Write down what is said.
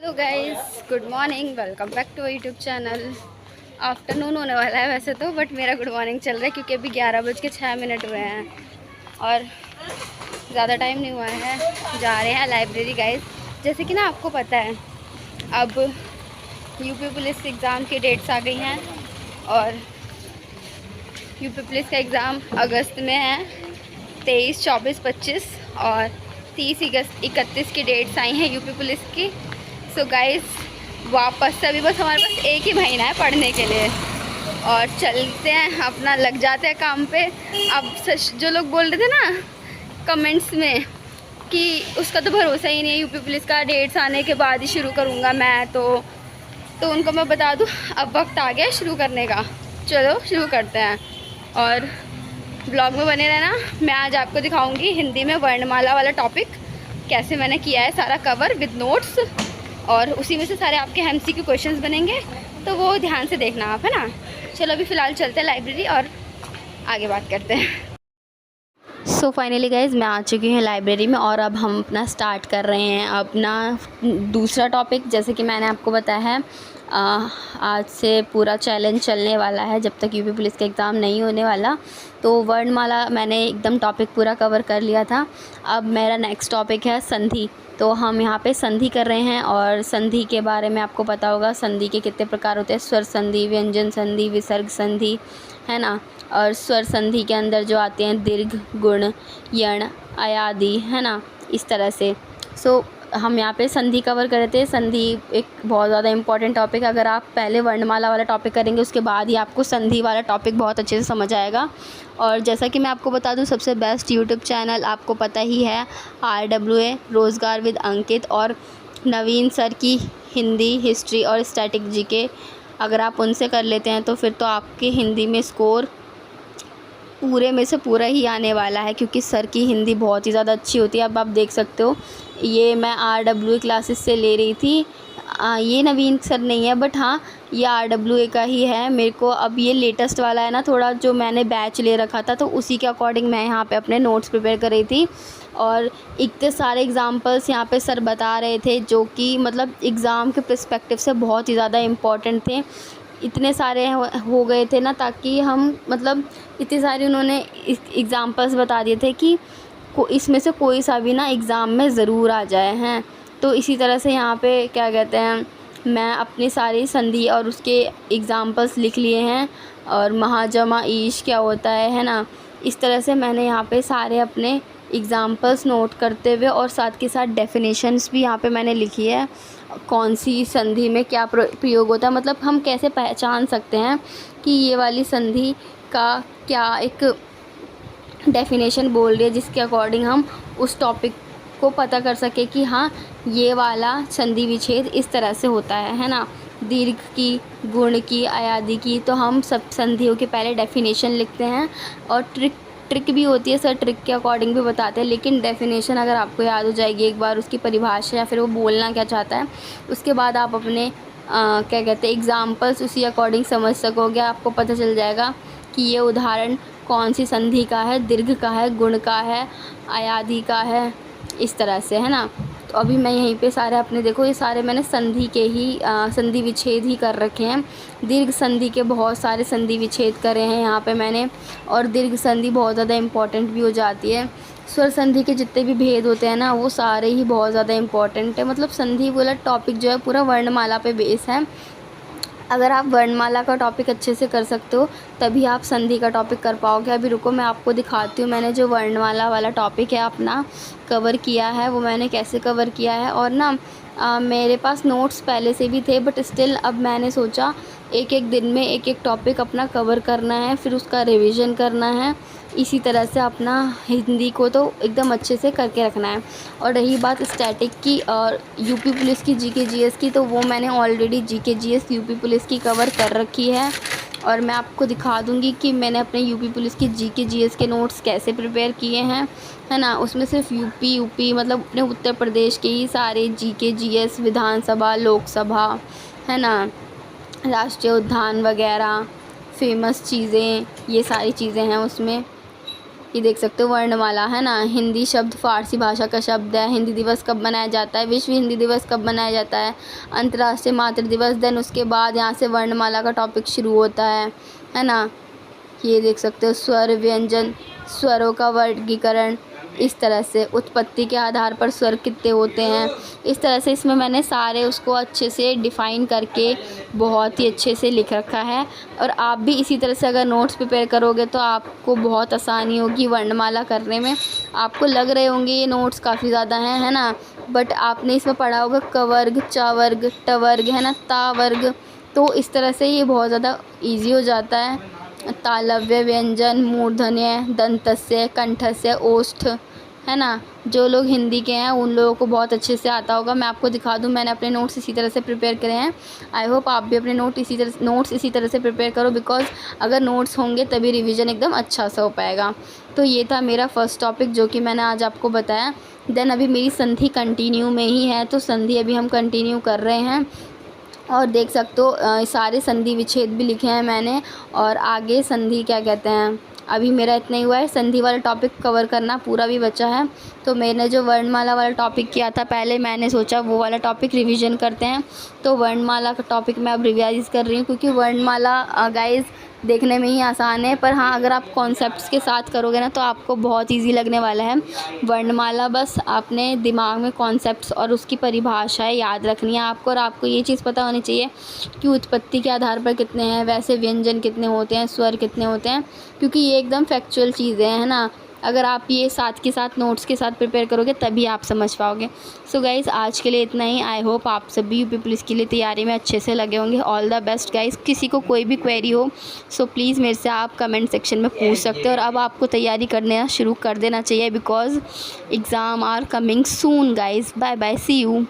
Hello guys, good morning. Welcome back to YouTube channel. Afternoon होने वाला है वैसे तो, बट मेरा गुड मॉर्निंग चल रहा है क्योंकि अभी 11:06 हुए हैं और ज़्यादा टाइम नहीं हुआ है। जा रहे हैं लाइब्रेरी गाइस। जैसे कि ना आपको पता है, अब यूपी पुलिस एग्ज़ाम की डेट्स आ गई हैं और यूपी पुलिस का एग्ज़ाम अगस्त में है। 23, 24, 25 और 30 अगस्त 31 की डेट्स आई हैं यूपी पुलिस की। सो गाइस, वापस से अभी बस हमारे पास एक ही महीना है पढ़ने के लिए और चलते हैं, अपना लग जाते हैं काम पे। अब जो लोग बोल रहे थे ना कमेंट्स में कि उसका तो भरोसा ही नहीं है, यूपी पुलिस का डेट्स आने के बाद ही शुरू करूँगा मैं, तो उनको मैं बता दूँ अब वक्त आ गया शुरू करने का। चलो शुरू करते हैं और ब्लॉग में बने रहना। मैं आज आपको दिखाऊंगी हिंदी में वर्णमाला वाला टॉपिक कैसे मैंने किया है सारा कवर विद नोट्स, और उसी में से सारे आपके एमसीक्यू क्वेश्चंस बनेंगे, तो वो ध्यान से देखना आप, है ना। चलो अभी फ़िलहाल चलते हैं लाइब्रेरी और आगे बात करते हैं। सो फाइनली गाइज, मैं आ चुकी हूँ लाइब्रेरी में और अब हम अपना स्टार्ट कर रहे हैं अपना दूसरा टॉपिक। जैसे कि मैंने आपको बताया है, आज से पूरा चैलेंज चलने वाला है जब तक यूपी पुलिस का एग्ज़ाम नहीं होने वाला। तो वर्णमाला मैंने एकदम टॉपिक पूरा कवर कर लिया था। अब मेरा नेक्स्ट टॉपिक है संधि। तो हम यहाँ पे संधि कर रहे हैं और संधि के बारे में आपको पता होगा संधि के कितने प्रकार होते हैं। स्वर संधि, व्यंजन संधि, विसर्ग संधि, है ना। और स्वर संधि के अंदर जो आते हैं दीर्घ, गुण, यण, अयादि, है ना, इस तरह से। सो हम यहाँ पे संधि कवर कर रहे थे। संधि एक बहुत ज़्यादा इंपॉर्टेंट टॉपिक है। अगर आप पहले वर्णमाला वाला टॉपिक करेंगे उसके बाद ही आपको संधि वाला टॉपिक बहुत अच्छे से समझ आएगा। और जैसा कि मैं आपको बता दूं, सबसे बेस्ट यूट्यूब चैनल आपको पता ही है RWA, रोज़गार विद अंकित, और नवीन सर की हिंदी, हिस्ट्री और स्टैटिक जीके। अगर आप उनसे कर लेते हैं तो फिर तो आपके हिंदी में स्कोर पूरे में से पूरा ही आने वाला है, क्योंकि सर की हिंदी बहुत ही ज़्यादा अच्छी होती है। अब आप देख सकते हो, ये मैं RWA क्लासेस से ले रही थी। ये नवीन सर नहीं है, बट हाँ ये RWA का ही है। मेरे को अब ये लेटेस्ट वाला है ना, थोड़ा जो मैंने बैच ले रखा था, तो उसी के अकॉर्डिंग मैं यहाँ पे अपने नोट्स प्रिपेयर कर रही थी। और इतने सारे एग्ज़ाम्पल्स यहाँ पे सर बता रहे थे जो कि मतलब एग्ज़ाम के पर्सपेक्टिव से बहुत ही ज़्यादा इम्पॉर्टेंट थे। इतने सारे हो गए थे ना, ताकि हम मतलब इतने सारे उन्होंने एग्ज़ाम्पल्स बता दिए थे कि इसमें से कोई सा भी ना एग्ज़ाम में ज़रूर आ जाए हैं। तो इसी तरह से यहाँ पे क्या कहते हैं, मैं अपनी सारी संधि और उसके एग्ज़ाम्पल्स लिख लिए हैं। और महाजमा ईश क्या होता है ना, इस तरह से मैंने यहाँ पे सारे अपने एग्ज़ाम्पल्स नोट करते हुए और साथ के साथ डेफिनेशंस भी यहाँ पे मैंने लिखी है। कौन सी संधि में क्या प्रयोग होता है, मतलब हम कैसे पहचान सकते हैं कि ये वाली संधि का क्या एक डेफिनेशन बोल रही है, जिसके अकॉर्डिंग हम उस टॉपिक को पता कर सके कि हाँ ये वाला संधि विच्छेद इस तरह से होता है ना। दीर्घ की, गुण की, अयादि की, तो हम सब संधियों के पहले डेफिनेशन लिखते हैं। और ट्रिक भी होती है, सर ट्रिक के अकॉर्डिंग भी बताते हैं, लेकिन डेफिनेशन अगर आपको याद हो जाएगी एक बार, उसकी परिभाषा या फिर वो बोलना क्या चाहता है, उसके बाद आप अपने क्या कहते हैं एग्ज़ाम्पल्स उसी अकॉर्डिंग समझ सकोगे। आपको पता चल जाएगा कि ये उदाहरण कौन सी संधि का है, दीर्घ का है, गुण का है, अयादि का है, इस तरह से, है ना। तो अभी मैं यहीं पे सारे अपने देखो, ये सारे मैंने संधि के ही संधि विच्छेद ही कर रखे हैं। दीर्घ संधि के बहुत सारे संधि विच्छेद करे हैं यहाँ पे मैंने, और दीर्घ संधि बहुत ज़्यादा इम्पॉर्टेंट भी हो जाती है। स्वर संधि के जितने भी भेद होते हैं ना, वो सारे ही बहुत ज़्यादा इम्पॉर्टेंट है। मतलब संधि वाला टॉपिक जो है पूरा वर्णमाला पे बेस है। अगर आप वर्णमाला का टॉपिक अच्छे से कर सकते हो तभी आप संधि का टॉपिक कर पाओगे। अभी रुको मैं आपको दिखाती हूँ मैंने जो वर्णमाला वाला टॉपिक है अपना कवर किया है, वो मैंने कैसे कवर किया है। और ना मेरे पास नोट्स पहले से भी थे, बट स्टिल अब मैंने सोचा एक एक दिन में एक एक टॉपिक अपना कवर करना है, फिर उसका रिवीजन करना है। इसी तरह से अपना हिंदी को तो एकदम अच्छे से करके रखना है। और रही बात स्टैटिक की और यूपी पुलिस की जीके जीएस की, तो वो मैंने already GK GS UP police की कवर कर रखी है। और मैं आपको दिखा दूंगी कि मैंने अपने यूपी पुलिस की जीके जीएस के नोट्स कैसे प्रिपेयर किए हैं, है ना। उसमें सिर्फ यूपी मतलब अपने उत्तर प्रदेश के ही सारे जीके जीएस, विधानसभा, लोकसभा, है ना, राष्ट्रीय उद्यान वगैरह, फेमस चीज़ें, ये सारी चीज़ें हैं उसमें। ये देख सकते हो वर्णमाला है ना, हिंदी शब्द फारसी भाषा का शब्द है। हिंदी दिवस कब मनाया जाता है, विश्व हिंदी दिवस कब मनाया जाता है, अंतर्राष्ट्रीय मातृ दिवस। देन उसके बाद यहाँ से वर्णमाला का टॉपिक शुरू होता है ना। ये देख सकते हो स्वर व्यंजन, स्वरों का वर्गीकरण, इस तरह से उत्पत्ति के आधार पर स्वर कितने होते हैं, इस तरह से इसमें मैंने सारे उसको अच्छे से डिफ़ाइन करके बहुत ही अच्छे से लिख रखा है। और आप भी इसी तरह से अगर नोट्स प्रिपेयर करोगे तो आपको बहुत आसानी होगी वर्णमाला करने में। आपको लग रहे होंगे ये नोट्स काफ़ी ज़्यादा हैं, है ना, बट आपने इसमें पढ़ा होगा क वर्ग, च वर्ग, ट वर्ग, है ना, ता वर्ग। तो इस तरह से ये बहुत ज़्यादा ईजी हो जाता है। तालव्य, व्यंजन, मूर्धन्य, दंतस्य, कंठस्य, ओष्ठ, है ना। जो लोग हिंदी के हैं उन लोगों को बहुत अच्छे से आता होगा। मैं आपको दिखा दूं, मैंने अपने नोट्स इसी तरह से प्रिपेयर करे हैं। आई होप आप भी अपने नोट्स इसी तरह से प्रिपेयर करो, बिकॉज अगर नोट्स होंगे तभी रिवीजन एकदम अच्छा सा हो पाएगा। तो ये था मेरा फर्स्ट टॉपिक जो कि मैंने आज आपको बताया। देन अभी मेरी संधि कंटिन्यू में ही है, तो संधि अभी हम कंटिन्यू कर रहे हैं। और देख सकते हो सारे संधि विच्छेद भी लिखे हैं मैंने, और आगे संधि क्या कहते हैं, अभी मेरा इतना ही हुआ है। संधि वाला टॉपिक कवर करना पूरा भी बचा है। तो मैंने जो वर्णमाला वाला टॉपिक किया था पहले, मैंने सोचा वो वाला टॉपिक रिवीजन करते हैं। तो वर्णमाला का टॉपिक मैं अब रिवाइज कर रही हूँ, क्योंकि वर्णमाला गाइस देखने में ही आसान है, पर हाँ अगर आप कॉन्सेप्ट्स के साथ करोगे ना तो आपको बहुत इजी लगने वाला है वर्णमाला। बस आपने दिमाग में कॉन्सेप्ट्स और उसकी परिभाषाएं याद रखनी है आपको, और आपको ये चीज़ पता होनी चाहिए कि उत्पत्ति के आधार पर कितने हैं, वैसे व्यंजन कितने होते हैं, स्वर कितने होते हैं, क्योंकि ये एकदम फैक्चुअल चीज़ें हैं, है ना। अगर आप ये साथ के साथ नोट्स के साथ प्रिपेयर करोगे तभी आप समझ पाओगे। सो गाइज़ आज के लिए इतना ही। आई होप आप सभी यूपी पुलिस के लिए तैयारी में अच्छे से लगे होंगे। All the best guys. किसी को कोई भी क्वेरी हो सो प्लीज़ मेरे से आप कमेंट सेक्शन में पूछ सकते हो। और अब आपको तैयारी करना शुरू कर देना चाहिए, because exam are coming soon guys. Bye bye, see you.